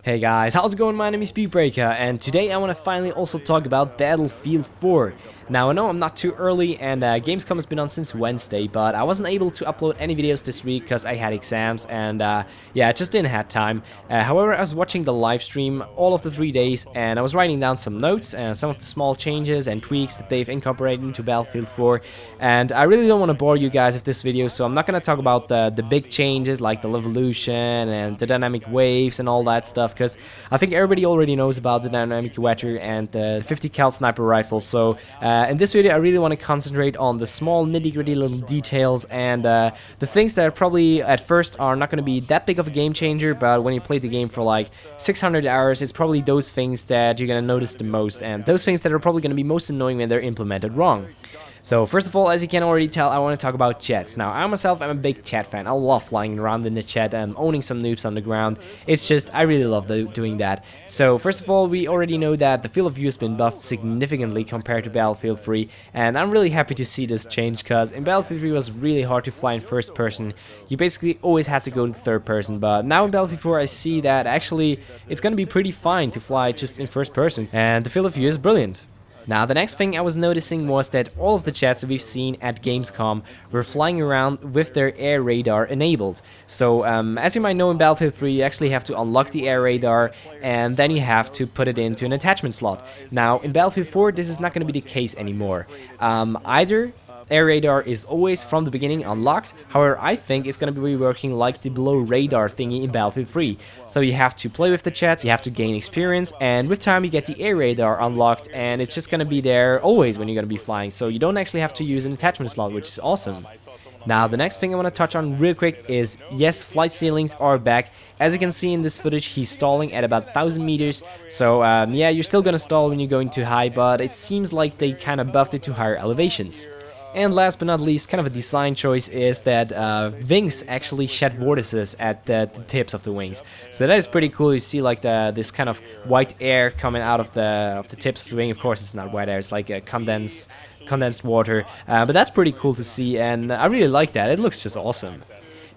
Hey guys, how's it going? My name is Speedbreaker, and today I want to finally also talk about Battlefield 4. Now I know I'm not too early and Gamescom has been on since Wednesday, but I wasn't able to upload any videos this week because I had exams and yeah, I just didn't have time. However, I was watching the live stream all of the 3 days and I was writing down some notes and some of the small changes and tweaks that they've incorporated into Battlefield 4, and I really don't want to bore you guys with this video, so I'm not going to talk about the big changes like the Revolution and the dynamic waves and all that stuff, because I think everybody already knows about the dynamic weather and the 50 cal sniper rifle. So in this video I really want to concentrate on the small nitty-gritty little details and the things that probably at first are not going to be that big of a game changer, but when you play the game for like 600 hours, it's probably those things that you're going to notice the most, and those things that are probably going to be most annoying when they're implemented wrong. So first of all, as you can already tell, I want to talk about chats. Now, I myself am a big chat fan. I love flying around in the chat and owning some noobs on the ground. It's just, I really love doing that. So first of all, we already know that the field of view has been buffed significantly compared to Battlefield 3, and I'm really happy to see this change, because in Battlefield 3 it was really hard to fly in first person. You basically always had to go to third person, but now in Battlefield 4 I see that actually it's gonna be pretty fine to fly just in first person, and the field of view is brilliant. Now, the next thing I was noticing was that all of the chats that we've seen at Gamescom were flying around with their air radar enabled. So, as you might know, in Battlefield 3 you actually have to unlock the air radar and then you have to put it into an attachment slot. Now, in Battlefield 4 this is not going to be the case anymore. Either air radar is always from the beginning unlocked. However, I think it's going to be working like the below radar thingy in Battlefield 3. So you have to play with the chats, you have to gain experience, and with time you get the air radar unlocked, and it's just going to be there always when you're going to be flying. So you don't actually have to use an attachment slot, which is awesome. Now, the next thing I want to touch on real quick is, yes, flight ceilings are back. As you can see in this footage, he's stalling at about 1000 meters. So yeah, you're still going to stall when you're going too high, but it seems like they kind of buffed it to higher elevations. And last but not least, kind of a design choice is that wings actually shed vortices at the tips of the wings. So that is pretty cool. You see like this kind of white air coming out of the tips of the wing. Of course, it's not white air; it's like a condensed water. But that's pretty cool to see, and I really like that. It looks just awesome.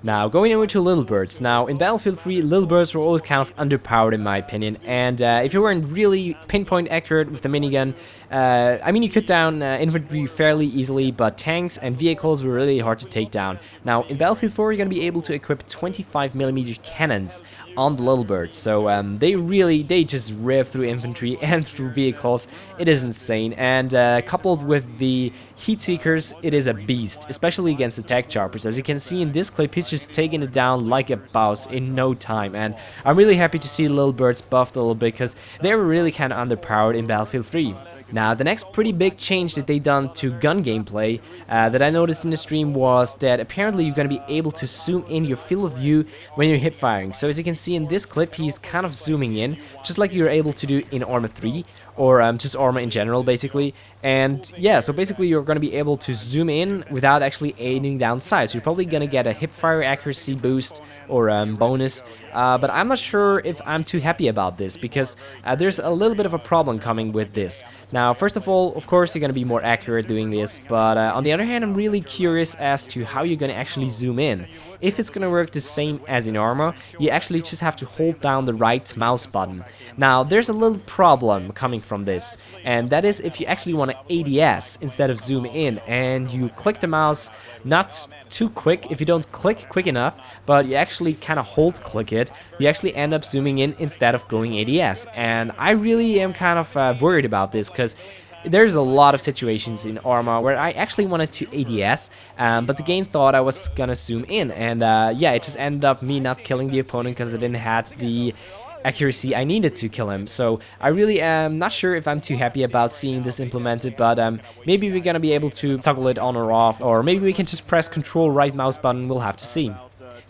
Now, going over to Littlebirds. Now, in Battlefield 3, Littlebirds were always kind of underpowered in my opinion, and if you weren't really pinpoint accurate with the minigun, I mean, you cut down infantry fairly easily, but tanks and vehicles were really hard to take down. Now, in Battlefield 4, you're going to be able to equip 25mm cannons on the Littlebird, so they just rev through infantry and through vehicles. It is insane, and coupled with the heat seekers, it is a beast, especially against attack choppers. As you can see in this clip, he's just taking it down like a boss in no time, and I'm really happy to see Littlebirds buffed a little bit, because they were really kind of underpowered in Battlefield 3. Now, the next pretty big change that they done to gun gameplay that I noticed in the stream was that apparently you're going to be able to zoom in your field of view when you're hip firing. So as you can see in this clip, he's kind of zooming in, just like you're able to do in Arma 3, or just Arma in general, basically. And yeah, so basically you're going to be able to zoom in without actually aiming down sights. You're probably going to get a hipfire accuracy boost or bonus, but I'm not sure if I'm too happy about this, because there's a little bit of a problem coming with this. Now, first of all, of course, you're going to be more accurate doing this, but on the other hand, I'm really curious as to how you're going to actually zoom in. If it's going to work the same as in Arma, you actually just have to hold down the right mouse button. Now, there's a little problem coming from this, and that is if you actually want to ADS instead of zoom in, and you click the mouse not too quick. If you don't click quick enough, but you actually kind of hold click it, you actually end up zooming in instead of going ADS. And I really am kind of worried about this, because there's a lot of situations in Arma where I actually wanted to ADS, but the game thought I was gonna zoom in, and yeah, it just ended up me not killing the opponent because I didn't have the accuracy I needed to kill him. So I really am not sure if I'm too happy about seeing this implemented, but maybe we're gonna be able to toggle it on or off, or maybe we can just press Control right mouse button. We'll have to see.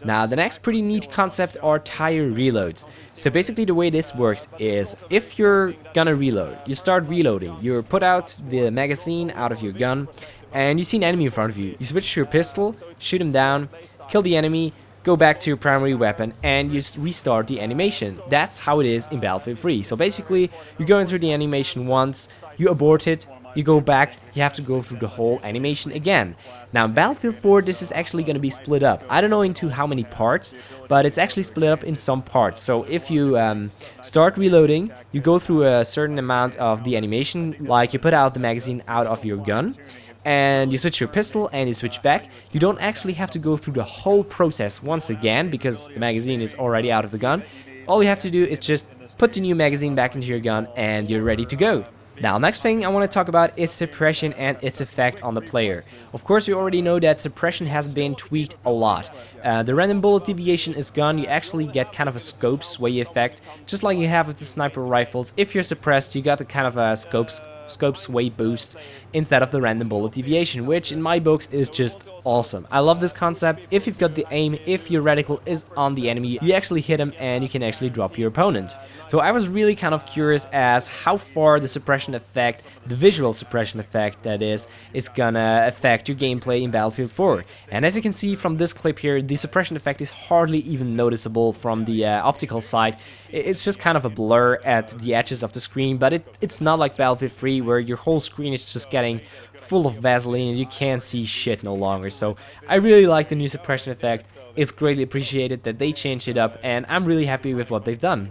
Now, the next pretty neat concept are tire reloads. So basically the way this works is, if you're gonna reload, you start reloading, you put out the magazine out of your gun, and you see an enemy in front of you. You switch to your pistol, shoot him down, kill the enemy, go back to your primary weapon, and you restart the animation. That's how it is in Battlefield 3. So basically, you're going through the animation once, you abort it, you go back, you have to go through the whole animation again. Now in Battlefield 4 this is actually going to be split up. I don't know into how many parts, but it's actually split up in some parts. So if you start reloading, you go through a certain amount of the animation, like you put out the magazine out of your gun, and you switch your pistol and you switch back. You don't actually have to go through the whole process once again because the magazine is already out of the gun. All you have to do is just put the new magazine back into your gun and you're ready to go. Now, next thing I want to talk about is suppression and its effect on the player. Of course, we already know that suppression has been tweaked a lot. The random bullet deviation is gone. You actually get kind of a scope sway effect, just like you have with the sniper rifles. If you're suppressed, you got a kind of a scope sway boost instead of the random bullet deviation, which in my books is just awesome. I love this concept. If you've got the aim, if your reticle is on the enemy, you actually hit him and you can actually drop your opponent. So I was really kind of curious as how far the suppression effect, the visual suppression effect that is gonna affect your gameplay in Battlefield 4. And as you can see from this clip here, the suppression effect is hardly even noticeable from the optical side. It's just kind of a blur at the edges of the screen, but it's not like Battlefield 3 where your whole screen is just getting full of Vaseline and you can't see shit no longer. So I really like the new suppression effect. It's greatly appreciated that they changed it up and I'm really happy with what they've done.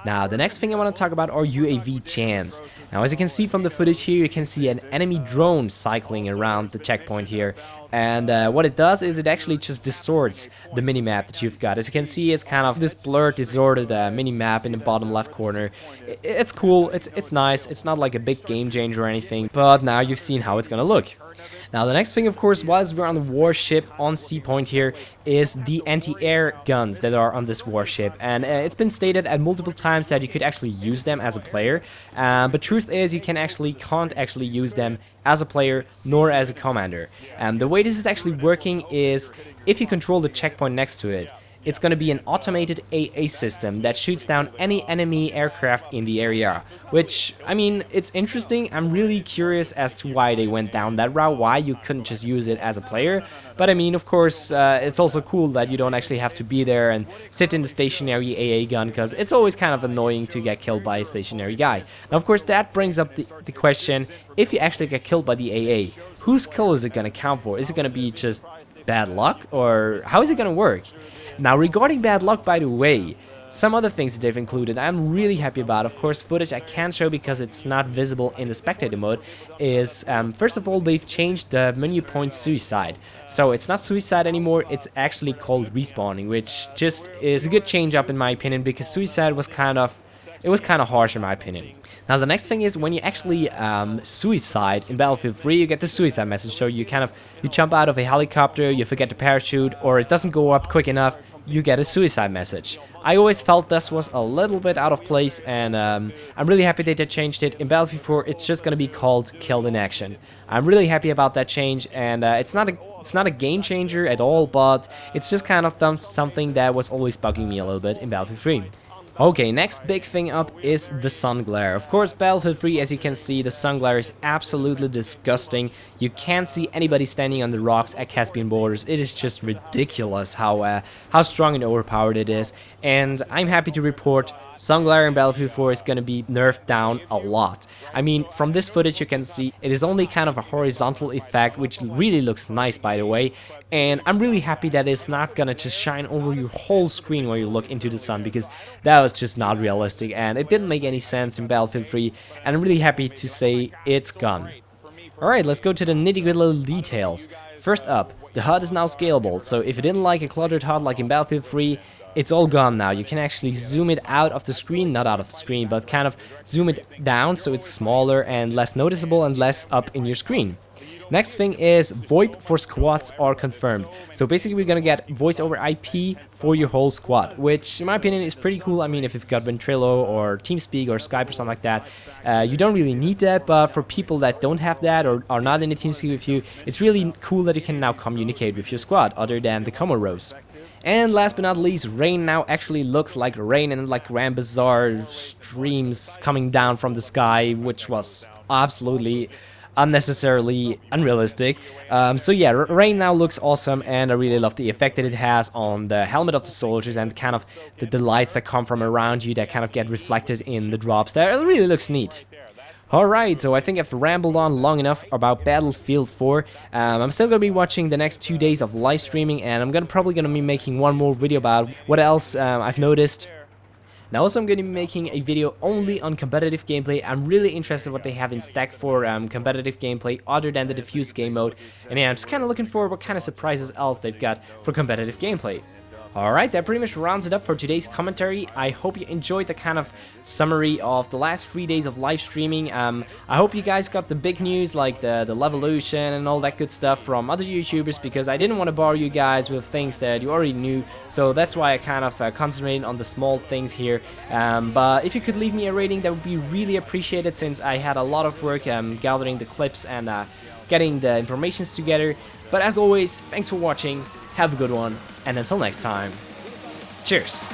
Now, the next thing I want to talk about are UAV jams. Now, as you can see from the footage here, you can see an enemy drone cycling around the checkpoint here. And what it does is it actually just distorts the minimap that you've got. As you can see, it's kind of this blurred, distorted minimap in the bottom left corner. It's cool, it's nice, it's not like a big game changer or anything, but now you've seen how it's gonna look. Now the next thing, of course, whilst we're on the warship on C point here, is the anti-air guns that are on this warship. And it's been stated at multiple times that you could actually use them as a player, but truth is you can't actually use them as a player nor as a commander. The way this is actually working is if you control the checkpoint next to it, it's going to be an automated AA system that shoots down any enemy aircraft in the area. Which, I mean, it's interesting. I'm really curious as to why they went down that route, why you couldn't just use it as a player. But I mean, of course, it's also cool that you don't actually have to be there and sit in the stationary AA gun, because it's always kind of annoying to get killed by a stationary guy. Now, of course, that brings up the question, if you actually get killed by the AA, whose kill is it going to count for? Is it going to be just bad luck, or how is it going to work? Now, regarding bad luck, by the way, some other things that they've included I'm really happy about. Of course, footage I can't show because it's not visible in the spectator mode is, first of all, they've changed the menu point suicide. So it's not suicide anymore, it's actually called respawning, which just is a good change up in my opinion, because suicide was kind of harsh in my opinion. Now the next thing is when you actually suicide in Battlefield 3, you get the suicide message. So you jump out of a helicopter, you forget to parachute, or it doesn't go up quick enough, you get a suicide message. I always felt this was a little bit out of place, and I'm really happy that they changed it. In Battlefield 4, it's just gonna be called Killed in Action. I'm really happy about that change, and it's not a game changer at all, but it's just kind of something that was always bugging me a little bit in Battlefield 3. Okay, next big thing up is the Sunglare. Of course, Battlefield 3, as you can see, the Sunglare is absolutely disgusting. You can't see anybody standing on the rocks at Caspian borders. It is just ridiculous how strong and overpowered it is. And I'm happy to report Sunglare in Battlefield 4 is going to be nerfed down a lot. I mean, from this footage you can see it is only kind of a horizontal effect, which really looks nice, by the way. And I'm really happy that it's not going to just shine over your whole screen when you look into the sun, because that was just not realistic and it didn't make any sense in Battlefield 3. And I'm really happy to say it's gone. Alright, let's go to the nitty-gritty little details. First up, the HUD is now scalable, so if you didn't like a cluttered HUD like in Battlefield 3, it's all gone now. You can actually zoom it out of the screen, not out of the screen, but kind of zoom it down so it's smaller and less noticeable and less up in your screen. Next thing is Voip for squads are confirmed. So basically we're gonna get voice over IP for your whole squad, which in my opinion is pretty cool. I mean, if you've got Ventrilo or TeamSpeak or Skype or something like that, you don't really need that, but for people that don't have that or are not in the TeamSpeak with you, it's really cool that you can now communicate with your squad other than the Como rows. And last but not least, rain now actually looks like rain and like grand bizarre streams coming down from the sky, which was absolutely unnecessarily unrealistic. So yeah, rain now looks awesome, and I really love the effect that it has on the helmet of the soldiers and kind of the lights that come from around you that kind of get reflected in the drops there. It really looks neat. Alright, so I think I've rambled on long enough about Battlefield 4. I'm still going to be watching the next 2 days of live streaming, and I'm probably going to be making one more video about what else I've noticed. Now also I'm going to be making a video only on competitive gameplay. I'm really interested in what they have in stack for competitive gameplay other than the diffuse game mode. And yeah, I'm just kind of looking for what kind of surprises else they've got for competitive gameplay. Alright, that pretty much rounds it up for today's commentary. I hope you enjoyed the kind of summary of the last 3 days of live streaming. I hope you guys got the big news like the Levolution and all that good stuff from other YouTubers, because I didn't want to bore you guys with things that you already knew. So that's why I kind of concentrated on the small things here. But if you could leave me a rating, that would be really appreciated, since I had a lot of work gathering the clips and getting the informations together. But as always, thanks for watching, have a good one, and until next time, cheers!